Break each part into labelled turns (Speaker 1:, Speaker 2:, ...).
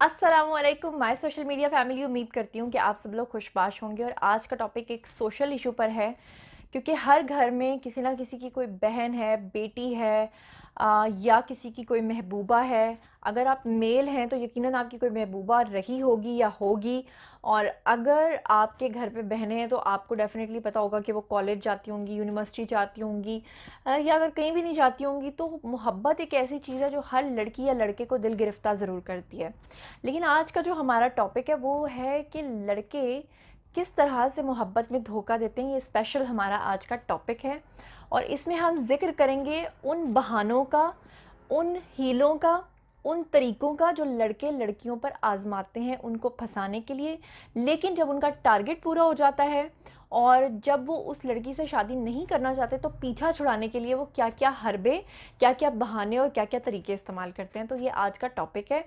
Speaker 1: अस्सलामुअलैकुम my social media family. उम्मीद करती हूँ कि आप सब लोग खुशबाश होंगे। और आज का टॉपिक एक सोशल इशू पर है, क्योंकि हर घर में किसी ना किसी की कोई बहन है, बेटी है, या किसी की कोई महबूबा है। अगर आप मेल हैं तो यकीनन आपकी कोई महबूबा रही होगी या होगी। और अगर आपके घर पे बहनें हैं तो आपको डेफिनेटली पता होगा कि वो कॉलेज जाती होंगी, यूनिवर्सिटी जाती होंगी, या अगर कहीं भी नहीं जाती होंगी। तो मोहब्बत एक ऐसी चीज़ है जो हर लड़की या लड़के को दिल गिरफ्तार ज़रूर करती है। लेकिन आज का जो हमारा टॉपिक है वो है कि लड़के किस तरह से मोहब्बत में धोखा देते हैं। ये स्पेशल हमारा आज का टॉपिक है और इसमें हम जिक्र करेंगे उन बहानों का, उन हीलों का, उन तरीक़ों का जो लड़के लड़कियों पर आज़माते हैं उनको फंसाने के लिए। लेकिन जब उनका टारगेट पूरा हो जाता है और जब वो उस लड़की से शादी नहीं करना चाहते तो पीछा छुड़ाने के लिए वो क्या क्या हरबे, क्या क्या बहाने और क्या क्या तरीके इस्तेमाल करते हैं। तो ये आज का टॉपिक है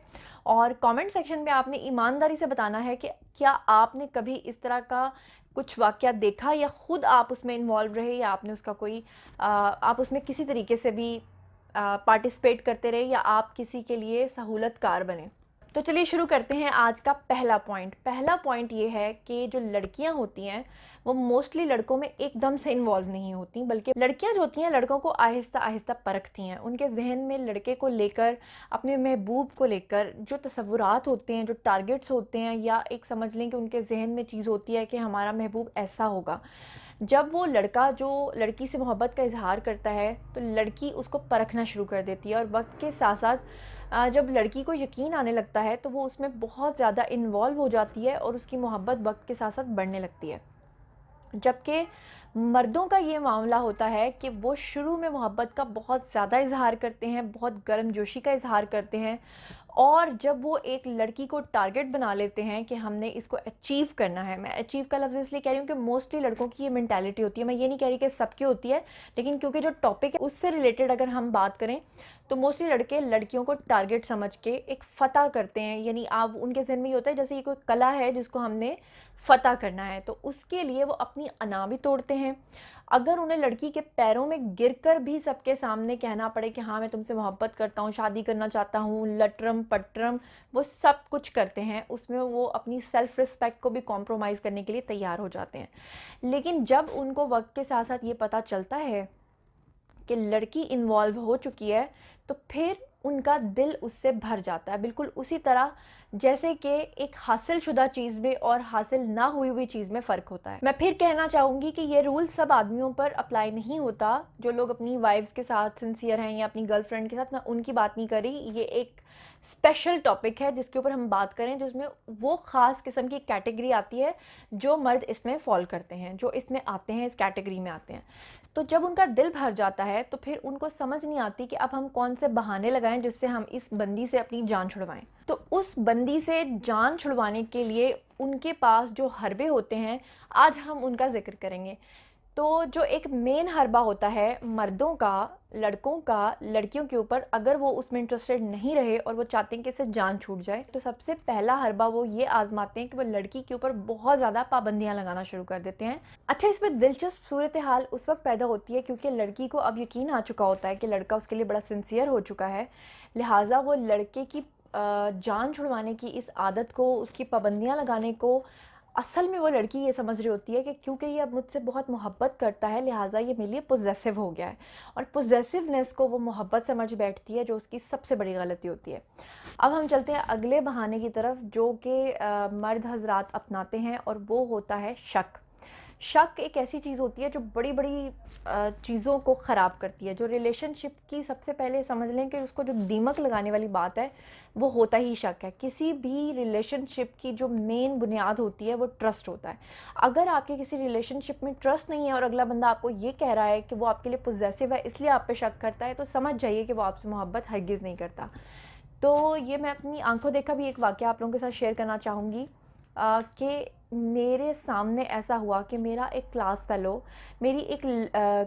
Speaker 1: और कमेंट सेक्शन में आपने ईमानदारी से बताना है कि क्या आपने कभी इस तरह का कुछ वाक़या देखा या ख़ुद आप उसमें इन्वॉल्व रहे, या आपने उसका कोई आप उसमें किसी तरीके से भी पार्टिसिपेट करते रहे, या आप किसी के लिए सहूलतकार बने। तो चलिए शुरू करते हैं आज का पहला पॉइंट। पहला पॉइंट ये है कि जो लड़कियां होती हैं वो मोस्टली लड़कों में एकदम से इन्वॉल्व नहीं होती, बल्कि लड़कियां जो होती हैं लड़कों को आहिस्ता आहिस्ता परखती हैं। उनके जहन में लड़के को लेकर, अपने महबूब को लेकर जो तसव्वुरात होते हैं, जो टारगेट्स होते हैं, या एक समझ लें कि उनके जहन में चीज़ होती है कि हमारा महबूब ऐसा होगा। जब वो लड़का जो लड़की से मोहब्बत का इजहार करता है तो लड़की उसको परखना शुरू कर देती है, और वक्त के साथ साथ जब लड़की को यकीन आने लगता है तो वो उसमें बहुत ज़्यादा इन्वॉल्व हो जाती है और उसकी मोहब्बत वक्त के साथ साथ बढ़ने लगती है। जबकि मर्दों का ये मामला होता है कि वो शुरू में मोहब्बत का बहुत ज़्यादा इजहार करते हैं, बहुत गर्मजोशी का इजहार करते हैं, और जब वो एक लड़की को टारगेट बना लेते हैं कि हमने इसको अचीव करना है। मैं अचीव का लफ्ज़ इसलिए कह रही हूँ कि मोस्टली लड़कों की ये मेंटालिटी होती है। मैं ये नहीं कह रही कि सबकी होती है, लेकिन क्योंकि जो टॉपिक है उससे रिलेटेड अगर हम बात करें तो मोस्टली लड़के लड़कियों को टारगेट समझ के एक फ़तह करते हैं। यानी आप उनके जहन में ये होता है जैसे ये कोई कला है जिसको हमने फ़तह करना है, तो उसके लिए वो अपनी अना भी तोड़ते हैं। अगर उन्हें लड़की के पैरों में गिरकर भी सबके सामने कहना पड़े कि हाँ मैं तुमसे मोहब्बत करता हूँ, शादी करना चाहता हूँ, लटरम पटरम वो सब कुछ करते हैं। उसमें वो अपनी सेल्फ रिस्पेक्ट को भी कॉम्प्रोमाइज़ करने के लिए तैयार हो जाते हैं। लेकिन जब उनको वक्त के साथ साथ ये पता चलता है कि लड़की इन्वॉल्व हो चुकी है तो फिर उनका दिल उससे भर जाता है, बिल्कुल उसी तरह जैसे कि एक हासिल शुदा चीज़ में और हासिल ना हुई हुई चीज़ में फ़र्क होता है। मैं फिर कहना चाहूँगी कि ये रूल सब आदमियों पर अप्लाई नहीं होता। जो लोग अपनी वाइफ्स के साथ सिंसियर हैं या अपनी गर्लफ्रेंड के साथ, मैं उनकी बात नहीं कर रही। ये एक स्पेशल टॉपिक है जिसके ऊपर हम बात करें, जिसमें वो ख़ास किस्म की कैटेगरी आती है जो मर्द इसमें फॉल करते हैं, जो इसमें आते हैं, इस कैटेगरी में आते हैं। तो जब उनका दिल भर जाता है तो फिर उनको समझ नहीं आती कि अब हम कौन से बहाने लगाएं जिससे हम इस बंदी से अपनी जान छुड़वाएं। तो उस बंदी से जान छुड़वाने के लिए उनके पास जो हरबे होते हैं, आज हम उनका जिक्र करेंगे। तो जो एक मेन हरबा होता है मर्दों का, लड़कों का लड़कियों के ऊपर, अगर वो उसमें इंटरेस्टेड नहीं रहे और वो चाहते हैं कि इससे जान छूट जाए, तो सबसे पहला हरबा वो ये आजमाते हैं कि वो लड़की के ऊपर बहुत ज़्यादा पाबंदियां लगाना शुरू कर देते हैं। अच्छा, इसमें दिलचस्प सूरत हाल उस वक्त पैदा होती है क्योंकि लड़की को अब यकीन आ चुका होता है कि लड़का उसके लिए बड़ा सिंसियर हो चुका है। लिहाजा वो लड़के की जान छुड़वाने की इस आदत को, उसकी पाबंदियाँ लगाने को, असल में वो लड़की ये समझ रही होती है कि क्योंकि ये अब मुझसे बहुत मोहब्बत करता है लिहाजा ये मेरे लिए पोजेसिव हो गया है, और पोजेसिवनेस को वो मोहब्बत समझ बैठती है, जो उसकी सबसे बड़ी गलती होती है। अब हम चलते हैं अगले बहाने की तरफ जो कि मर्द हजरात अपनाते हैं, और वो होता है शक। शक एक ऐसी चीज़ होती है जो बड़ी बड़ी चीज़ों को ख़राब करती है। जो रिलेशनशिप की सबसे पहले समझ लें कि उसको जो दीमक लगाने वाली बात है वो होता ही शक है। किसी भी रिलेशनशिप की जो मेन बुनियाद होती है वो ट्रस्ट होता है। अगर आपके किसी रिलेशनशिप में ट्रस्ट नहीं है और अगला बंदा आपको ये कह रहा है कि वो आपके लिए पॉजिटिव है इसलिए आप पे शक करता है, तो समझ जाइए कि वो आपसे मोहब्बत हरगिज़ नहीं करता। तो ये मैं अपनी आंखों देखा भी एक वाक़या आप लोगों के साथ शेयर करना चाहूँगी कि मेरे सामने ऐसा हुआ कि मेरा एक क्लास फ़ेलो, मेरी एक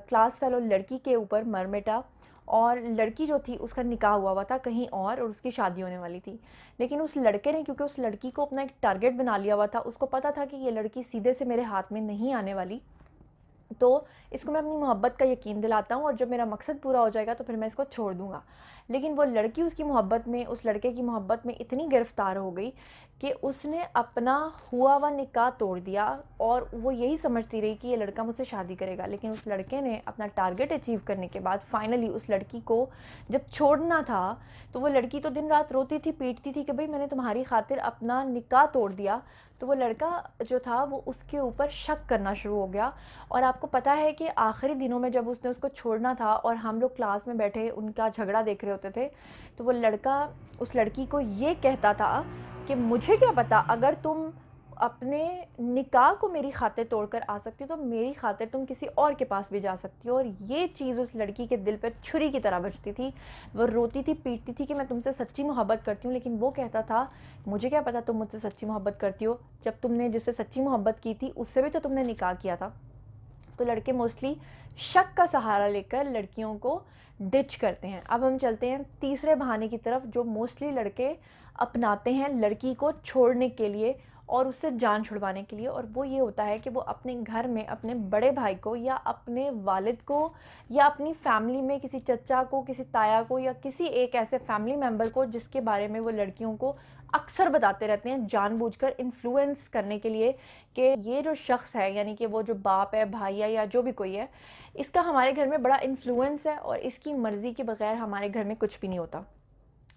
Speaker 1: क्लास फ़ेलो लड़की के ऊपर मर मिटा, और लड़की जो थी उसका निकाह हुआ था कहीं और उसकी शादी होने वाली थी। लेकिन उस लड़के ने, क्योंकि उस लड़की को अपना एक टारगेट बना लिया हुआ था, उसको पता था कि ये लड़की सीधे से मेरे हाथ में नहीं आने वाली, तो इसको मैं अपनी मोहब्बत का यकीन दिलाता हूँ और जब मेरा मकसद पूरा हो जाएगा तो फिर मैं इसको छोड़ दूँगा। लेकिन वो लड़की उसकी मोहब्बत में, उस लड़के की मोहब्बत में इतनी गिरफ़्तार हो गई कि उसने अपना हुआ हुआ निकाह तोड़ दिया और वो यही समझती रही कि ये लड़का मुझसे शादी करेगा। लेकिन उस लड़के ने अपना टारगेट अचीव करने के बाद फाइनली उस लड़की को जब छोड़ना था, तो वो लड़की तो दिन रात रोती थी, पीटती थी कि भई मैंने तुम्हारी खातिर अपना निकाह तोड़ दिया। तो वो लड़का जो था वो उसके ऊपर शक करना शुरू हो गया। और आपको पता है कि आखिरी दिनों में जब उसने उसको छोड़ना था और हम लोग क्लास में बैठे उनका झगड़ा देख रहे होते थे, तो वो लड़का उस लड़की को ये कहता था कि मुझे क्या पता, अगर तुम अपने निकाह को मेरी खातिर तोड़कर आ सकती हो तो मेरी खातिर तुम किसी और के पास भी जा सकती हो। और ये चीज़ उस लड़की के दिल पे छुरी की तरह बजती थी। वो रोती थी, पीटती थी कि मैं तुमसे सच्ची मोहब्बत करती हूँ, लेकिन वो कहता था मुझे क्या पता तुम मुझसे सच्ची मोहब्बत करती हो, जब तुमने जिससे सच्ची मोहब्बत की थी उससे भी तो तुमने निकाह किया था। तो लड़के मोस्टली शक का सहारा लेकर लड़कियों को डिच करते हैं। अब हम चलते हैं तीसरे बहाने की तरफ जो मोस्टली लड़के अपनाते हैं लड़की को छोड़ने के लिए और उससे जान छुड़वाने के लिए, और वो ये होता है कि वो अपने घर में अपने बड़े भाई को या अपने वालिद को या अपनी फैमिली में किसी चचा को, किसी ताया को या किसी एक ऐसे फैमिली मेम्बर को जिसके बारे में वो लड़कियों को अक्सर बताते रहते हैं जानबूझकर इन्फ्लुएंस करने के लिए कि ये जो शख्स है, यानी कि वो जो बाप है, भाई है या जो भी कोई है, इसका हमारे घर में बड़ा इन्फ्लुएंस है और इसकी मर्ज़ी के बगैर हमारे घर में कुछ भी नहीं होता।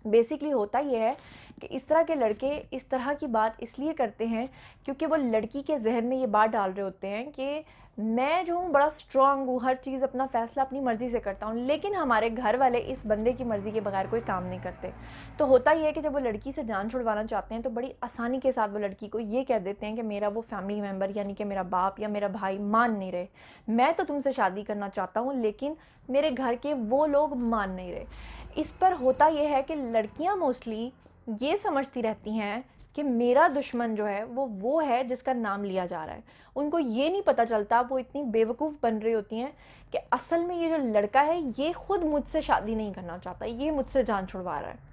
Speaker 1: बेसिकली होता ये है कि इस तरह के लड़के इस तरह की बात इसलिए करते हैं क्योंकि वो लड़की के जहन में ये बात डाल रहे होते हैं कि मैं जो हूँ बड़ा स्ट्रांग हूँ, हर चीज़ अपना फ़ैसला अपनी मर्ज़ी से करता हूँ, लेकिन हमारे घर वाले इस बंदे की मर्ज़ी के बगैर कोई काम नहीं करते। तो होता ये है कि जब वो लड़की से जान छुड़वाना चाहते हैं तो बड़ी आसानी के साथ वो लड़की को ये कह देते हैं कि मेरा वो फैमिली मेम्बर यानी कि मेरा बाप या मेरा भाई मान नहीं रहे, मैं तो तुमसे शादी करना चाहता हूँ लेकिन मेरे घर के वो लोग मान नहीं रहे। इस पर होता ये है कि लड़कियां मोस्टली ये समझती रहती हैं कि मेरा दुश्मन जो है वो है जिसका नाम लिया जा रहा है। उनको ये नहीं पता चलता, वो इतनी बेवकूफ़ बन रही होती हैं कि असल में ये जो लड़का है ये खुद मुझसे शादी नहीं करना चाहता, ये मुझसे जान छुड़वा रहा है।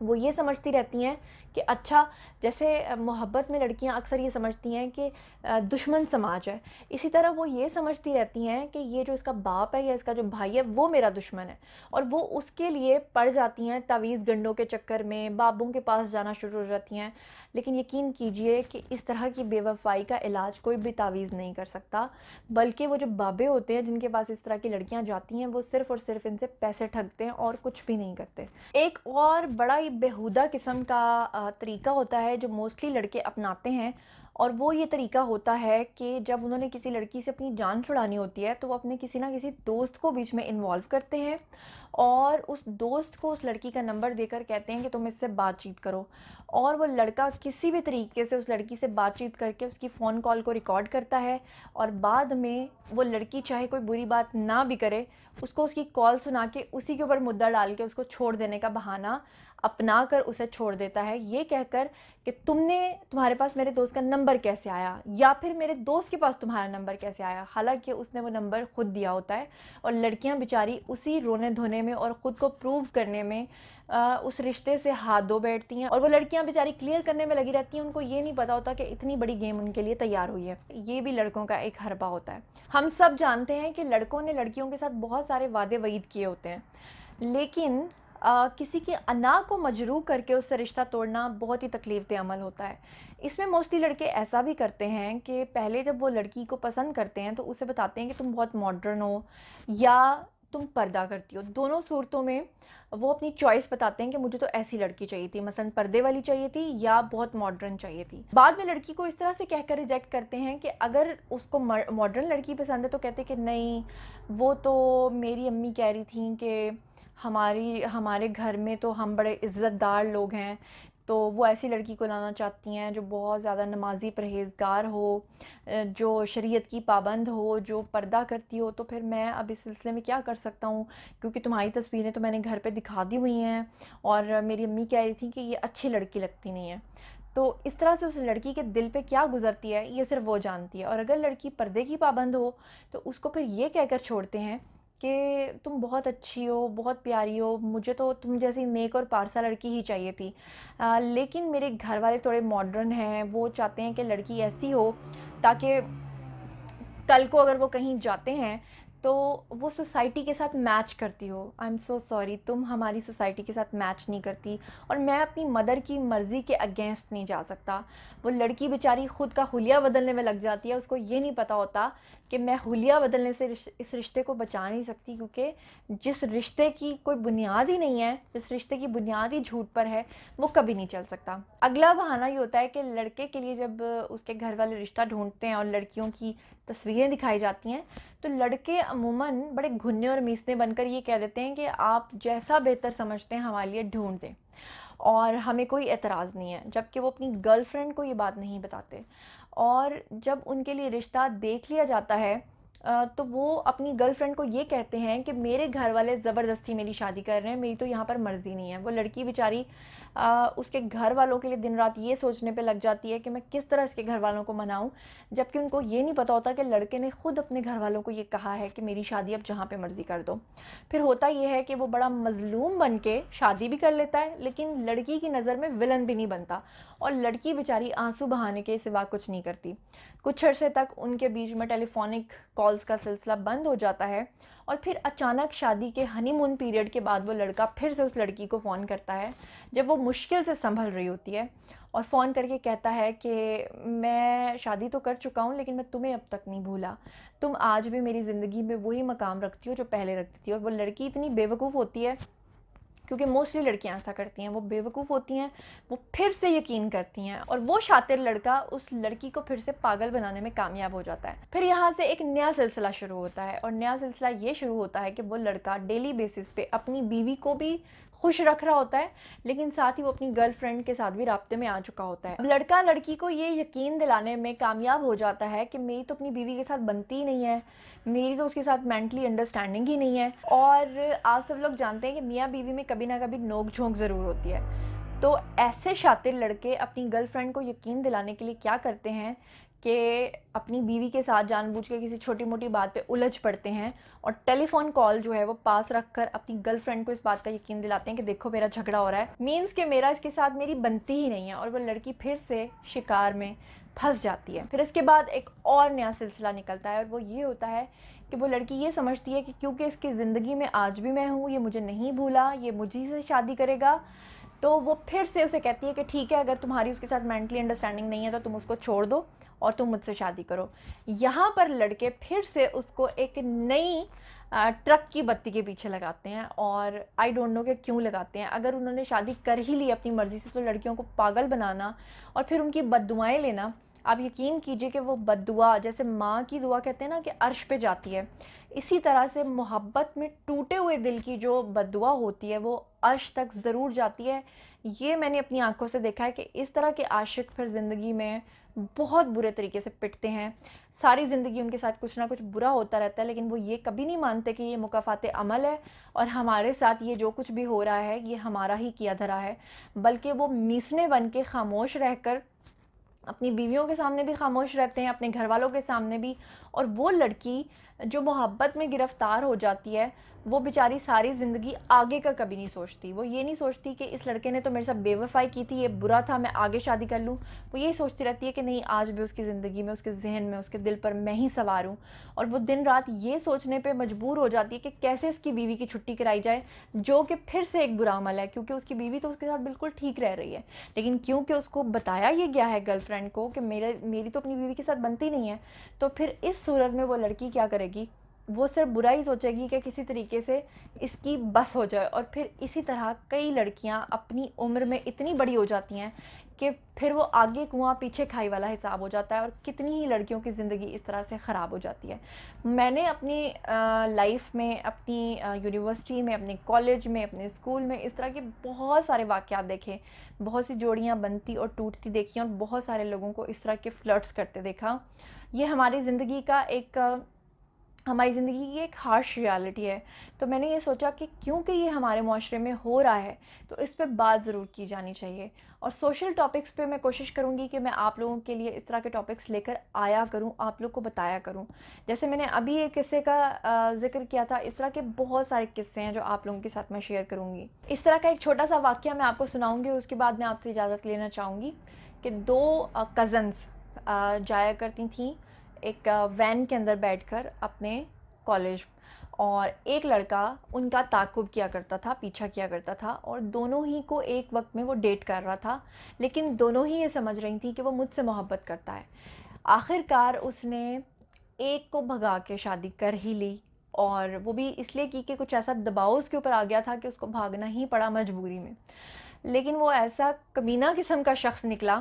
Speaker 1: वो ये समझती रहती हैं कि अच्छा, जैसे मोहब्बत में लड़कियां अक्सर ये समझती हैं कि दुश्मन समाज है, इसी तरह वो ये समझती रहती हैं कि ये जो इसका बाप है या इसका जो भाई है वो मेरा दुश्मन है, और वो उसके लिए पड़ जाती हैं तावीज़ गंडों के चक्कर में, बाबों के पास जाना शुरू हो जाती हैं। लेकिन यकीन कीजिए कि इस तरह की बेवफाई का इलाज कोई भी तावीज़ नहीं कर सकता, बल्कि वो जो बाबे होते हैं जिनके पास इस तरह की लड़कियां जाती हैं वो सिर्फ़ और सिर्फ इनसे पैसे ठगते हैं और कुछ भी नहीं करते। एक और बड़ा ही बेहुदा किस्म का तरीका होता है जो मोस्टली लड़के अपनाते हैं, और वो ये तरीका होता है कि जब उन्होंने किसी लड़की से अपनी जान छुड़ानी होती है तो वो अपने किसी ना किसी दोस्त को बीच में इन्वॉल्व करते हैं और उस दोस्त को उस लड़की का नंबर देकर कहते हैं कि तुम इससे बातचीत करो, और वो लड़का किसी भी तरीके से उस लड़की से बातचीत करके उसकी फ़ोन कॉल को रिकॉर्ड करता है, और बाद में वो लड़की चाहे कोई बुरी बात ना भी करे उसको उसकी कॉल सुना के उसी के ऊपर मुद्दा डाल के उसको छोड़ देने का बहाना अपना कर उसे छोड़ देता है, ये कहकर कि तुम्हारे पास मेरे दोस्त का नंबर कैसे आया, या फिर मेरे दोस्त के पास तुम्हारा नंबर कैसे आया, हालांकि उसने वो नंबर खुद दिया होता है। और लड़कियां बेचारी उसी रोने धोने में और ख़ुद को प्रूव करने में उस रिश्ते से हाथ धो बैठती हैं, और वो लड़कियां बेचारी क्लियर करने में लगी रहती हैं। उनको ये नहीं पता होता कि इतनी बड़ी गेम उनके लिए तैयार हुई है। ये भी लड़कों का एक हरबा होता है। हम सब जानते हैं कि लड़कों ने लड़कियों के साथ बहुत सारे वादे वईद किए होते हैं, लेकिन किसी की अना को मजरूह करके उससे रिश्ता तोड़ना बहुत ही तकलीफ अमल होता है। इसमें मोस्टली लड़के ऐसा भी करते हैं कि पहले जब वो लड़की को पसंद करते हैं तो उसे बताते हैं कि तुम बहुत मॉडर्न हो या तुम पर्दा करती हो। दोनों सूरतों में वो अपनी चॉइस बताते हैं कि मुझे तो ऐसी लड़की चाहिए थी, मसलन पर्दे वाली चाहिए थी या बहुत मॉडर्न चाहिए थी। बाद में लड़की को इस तरह से कहकर रिजेक्ट करते हैं कि अगर उसको मॉडर्न लड़की पसंद है तो कहते हैं कि नहीं, वो तो मेरी अम्मी कह रही थी कि हमारे घर में तो हम बड़े इज़्ज़तदार लोग हैं, तो वो ऐसी लड़की को लाना चाहती हैं जो बहुत ज़्यादा नमाज़ी परहेज़गार हो, जो शरीयत की पाबंद हो, जो पर्दा करती हो। तो फिर मैं अब इस सिलसिले में क्या कर सकता हूँ, क्योंकि तुम्हारी तस्वीरें तो मैंने घर पे दिखा दी हुई हैं और मेरी अम्मी कह रही थी कि ये अच्छी लड़की लगती नहीं है। तो इस तरह से उस लड़की के दिल पे क्या गुजरती है ये सिर्फ वो जानती है। और अगर लड़की पर्दे की पाबंद हो तो उसको फिर ये कहकर छोड़ते हैं कि तुम बहुत अच्छी हो, बहुत प्यारी हो, मुझे तो तुम जैसी नेक और पारसा लड़की ही चाहिए थी। लेकिन मेरे घर वाले थोड़े मॉडर्न हैं, वो चाहते हैं कि लड़की ऐसी हो ताकि कल को अगर वो कहीं जाते हैं तो वो सोसाइटी के साथ मैच करती हो। आई एम सो सॉरी, तुम हमारी सोसाइटी के साथ मैच नहीं करती, और मैं अपनी मदर की मर्ज़ी के अगेंस्ट नहीं जा सकता। वो लड़की बेचारी खुद का हुलिया बदलने में लग जाती है, उसको ये नहीं पता होता कि मैं हुलिया बदलने से इस रिश्ते को बचा नहीं सकती, क्योंकि जिस रिश्ते की कोई बुनियाद ही नहीं है, जिस रिश्ते की बुनियाद ही झूठ पर है, वो कभी नहीं चल सकता। अगला बहाना ये होता है कि लड़के के लिए जब उसके घर वाले रिश्ता ढूंढते हैं और लड़कियों की तस्वीरें दिखाई जाती हैं, तो लड़के अमूमन बड़े घुन्ने और मीसने बनकर ये कह देते हैं कि आप जैसा बेहतर समझते हैं हमारे लिए ढूंढ दें, और हमें कोई एतराज़ नहीं है, जबकि वो अपनी गर्लफ्रेंड को ये बात नहीं बताते। और जब उनके लिए रिश्ता देख लिया जाता है तो वो अपनी गर्लफ्रेंड को ये कहते हैं कि मेरे घर वाले ज़बरदस्ती मेरी शादी कर रहे हैं, मेरी तो यहाँ पर मर्ज़ी नहीं है। वो लड़की बेचारी उसके घर वालों के लिए दिन रात ये सोचने पे लग जाती है कि मैं किस तरह इसके घर वालों को मनाऊं, जबकि उनको ये नहीं पता होता कि लड़के ने खुद अपने घर वालों को ये कहा है कि मेरी शादी अब जहाँ पे मर्ज़ी कर दो। फिर होता ये है कि वो बड़ा मज़लूम बन के शादी भी कर लेता है, लेकिन लड़की की नज़र में विलन भी नहीं बनता, और लड़की बेचारी आंसू बहाने के सिवा कुछ नहीं करती। कुछ अरसे तक उनके बीच में टेलीफोनिक कॉल्स का सिलसिला बंद हो जाता है, और फिर अचानक शादी के हनीमून पीरियड के बाद वो लड़का फिर से उस लड़की को फ़ोन करता है, जब वो मुश्किल से संभल रही होती है, और फ़ोन करके कहता है कि मैं शादी तो कर चुका हूँ, लेकिन मैं तुम्हें अब तक नहीं भूला, तुम आज भी मेरी ज़िंदगी में वही मकाम रखती हो जो पहले रखती थी। और वो लड़की इतनी बेवकूफ़ होती है, क्योंकि मोस्टली लड़कियां ऐसा करती हैं, वो बेवकूफ़ होती हैं, वो फिर से यकीन करती हैं, और वो शातिर लड़का उस लड़की को फिर से पागल बनाने में कामयाब हो जाता है। फिर यहाँ से एक नया सिलसिला शुरू होता है, और नया सिलसिला ये शुरू होता है कि वो लड़का डेली बेसिस पे अपनी बीवी को भी खुश रख रहा होता है, लेकिन साथ ही वो अपनी गर्लफ्रेंड के साथ भी राब्ते में आ चुका होता है। लड़का लड़की को ये यकीन दिलाने में कामयाब हो जाता है कि मेरी तो अपनी बीवी के साथ बनती ही नहीं है, मेरी तो उसके साथ मेंटली अंडरस्टैंडिंग ही नहीं है। और आप सब लोग जानते हैं कि मियाँ बीवी में कभी ना कभी नोक झोंक ज़रूर होती है। तो ऐसे शातिर लड़के अपनी गर्लफ्रेंड को यकीन दिलाने के लिए क्या करते हैं कि अपनी बीवी के साथ जानबूझ के किसी छोटी मोटी बात पे उलझ पड़ते हैं, और टेलीफोन कॉल जो है वो पास रखकर अपनी गर्लफ्रेंड को इस बात का यकीन दिलाते हैं कि देखो मेरा झगड़ा हो रहा है, मीन्स कि मेरा इसके साथ मेरी बनती ही नहीं है, और वो लड़की फिर से शिकार में फंस जाती है। फिर इसके बाद एक और नया सिलसिला निकलता है, और वो ये होता है कि वो लड़की ये समझती है कि क्योंकि इसकी ज़िंदगी में आज भी मैं हूँ, ये मुझे नहीं भूला, ये मुझी से शादी करेगा, तो वो फिर से उसे कहती है कि ठीक है, अगर तुम्हारी उसके साथ मेंटली अंडरस्टैंडिंग नहीं है तो तुम उसको छोड़ दो और तुम मुझसे शादी करो। यहाँ पर लड़के फिर से उसको एक नई ट्रक की बत्ती के पीछे लगाते हैं, और आई डोंट नो कि क्यों लगाते हैं। अगर उन्होंने शादी कर ही ली अपनी मर्ज़ी से, तो लड़कियों को पागल बनाना और फिर उनकी बद्दुआएं लेना, आप यकीन कीजिए कि वो बद्दुआ, जैसे माँ की दुआ कहते हैं ना कि अर्श पे जाती है, इसी तरह से मोहब्बत में टूटे हुए दिल की जो बद्दुआ होती है वो अर्श तक ज़रूर जाती है। ये मैंने अपनी आंखों से देखा है कि इस तरह के आशिक फिर ज़िंदगी में बहुत बुरे तरीके से पिटते हैं। सारी ज़िंदगी उनके साथ कुछ ना कुछ बुरा होता रहता है, लेकिन वो ये कभी नहीं मानते कि ये मुकाफ़ात अमल है और हमारे साथ ये जो कुछ भी हो रहा है ये हमारा ही किया धरा है, बल्कि वो मीसने बन के खामोश रहकर अपनी बीवियों के सामने भी खामोश रहते हैं, अपने घर वालों के सामने भी। और वो लड़की जो मोहब्बत में गिरफ्तार हो जाती है, वो बेचारी सारी ज़िंदगी आगे का कभी नहीं सोचती। वो ये नहीं सोचती कि इस लड़के ने तो मेरे साथ बेवफाई की थी, ये बुरा था, मैं आगे शादी कर लूँ। वो यही सोचती रहती है कि नहीं, आज भी उसकी ज़िंदगी में, उसके जहन में, उसके दिल पर मैं ही सवार हूँ। और वो दिन रात ये सोचने पर मजबूर हो जाती है कि कैसे इसकी बीवी की छुट्टी कराई जाए, जो कि फिर से एक बुरा अमल है, क्योंकि उसकी बीवी तो उसके साथ बिल्कुल ठीक रह रही है, लेकिन क्योंकि उसको बताया ये गया है गर्लफ्रेंड को कि मेरी तो अपनी बीवी के साथ बनती नहीं है, तो फिर इस सूरत में वो लड़की क्या करेगी, वो सिर्फ बुरा ही सोचेगी कि किसी तरीके से इसकी बस हो जाए। और फिर इसी तरह कई लड़कियां अपनी उम्र में इतनी बड़ी हो जाती हैं कि फिर वो आगे कुआं पीछे खाई वाला हिसाब हो जाता है, और कितनी ही लड़कियों की ज़िंदगी इस तरह से ख़राब हो जाती है। मैंने अपनी लाइफ में, अपनी यूनिवर्सिटी में, अपने कॉलेज में, अपने स्कूल में इस तरह के बहुत सारे वाक़यात देखे, बहुत सी जोड़ियाँ बनती और टूटती देखी, और बहुत सारे लोगों को इस तरह के फ्लर्ट्स करते देखा। ये हमारी ज़िंदगी का हमारी ज़िंदगी की एक हार्श रियलिटी है। तो मैंने ये सोचा कि क्योंकि ये हमारे माशरे में हो रहा है, तो इस पे बात ज़रूर की जानी चाहिए। और सोशल टॉपिक्स पे मैं कोशिश करूँगी कि मैं आप लोगों के लिए इस तरह के टॉपिक्स लेकर आया करूँ, आप लोग को बताया करूँ। जैसे मैंने अभी एक किस्से का ज़िक्र किया था, इस तरह के बहुत सारे किस्से हैं जो आप लोगों के साथ मैं शेयर करूँगी। इस तरह का एक छोटा सा वाक़या मैं आपको सुनाऊँगी, उसके बाद मैं आपसे इजाज़त लेना चाहूँगी कि दो कज़न्स जाया करती थीं एक वैन के अंदर बैठकर अपने कॉलेज, और एक लड़का उनका ताक़ुब किया करता था, पीछा किया करता था, और दोनों ही को एक वक्त में वो डेट कर रहा था, लेकिन दोनों ही ये समझ रही थी कि वो मुझसे मोहब्बत करता है। आखिरकार उसने एक को भगा के शादी कर ही ली, और वो भी इसलिए की कि कुछ ऐसा दबाव उसके ऊपर आ गया था कि उसको भागना ही पड़ा मजबूरी में। लेकिन वो ऐसा कमीना किस्म का शख्स निकला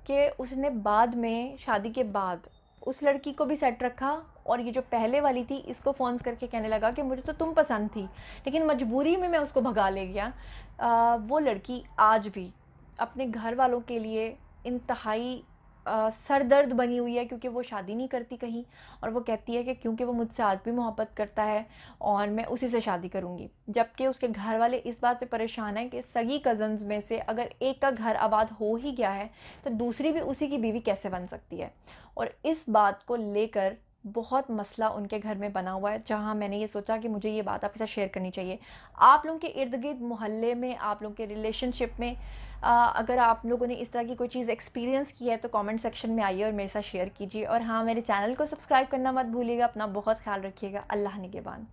Speaker 1: कि उसने बाद में, शादी के बाद, उस लड़की को भी सेट रखा, और ये जो पहले वाली थी इसको फ़ोन्स करके कहने लगा कि मुझे तो तुम पसंद थी, लेकिन मजबूरी में मैं उसको भगा ले गया। वो लड़की आज भी अपने घर वालों के लिए इंतहाई सरदर्द बनी हुई है, क्योंकि वो शादी नहीं करती कहीं, और वो कहती है कि क्योंकि वो मुझसे आज भी मोहब्बत करता है और मैं उसी से शादी करूँगी। जबकि उसके घर वाले इस बात पे परेशान हैं कि सगी कज़न्स में से अगर एक का घर आबाद हो ही गया है तो दूसरी भी उसी की बीवी कैसे बन सकती है। और इस बात को लेकर बहुत मसला उनके घर में बना हुआ है, जहाँ मैंने ये सोचा कि मुझे ये बात आपके साथ शेयर करनी चाहिए। आप लोगों के इर्द गिर्द मोहल्ले में, आप लोगों के रिलेशनशिप में अगर आप लोगों ने इस तरह की कोई चीज़ एक्सपीरियंस की है तो कमेंट सेक्शन में आइए और मेरे साथ शेयर कीजिए। और हाँ, मेरे चैनल को सब्सक्राइब करना मत भूलिएगा। अपना बहुत ख्याल रखिएगा। अल्लाह निगहबान।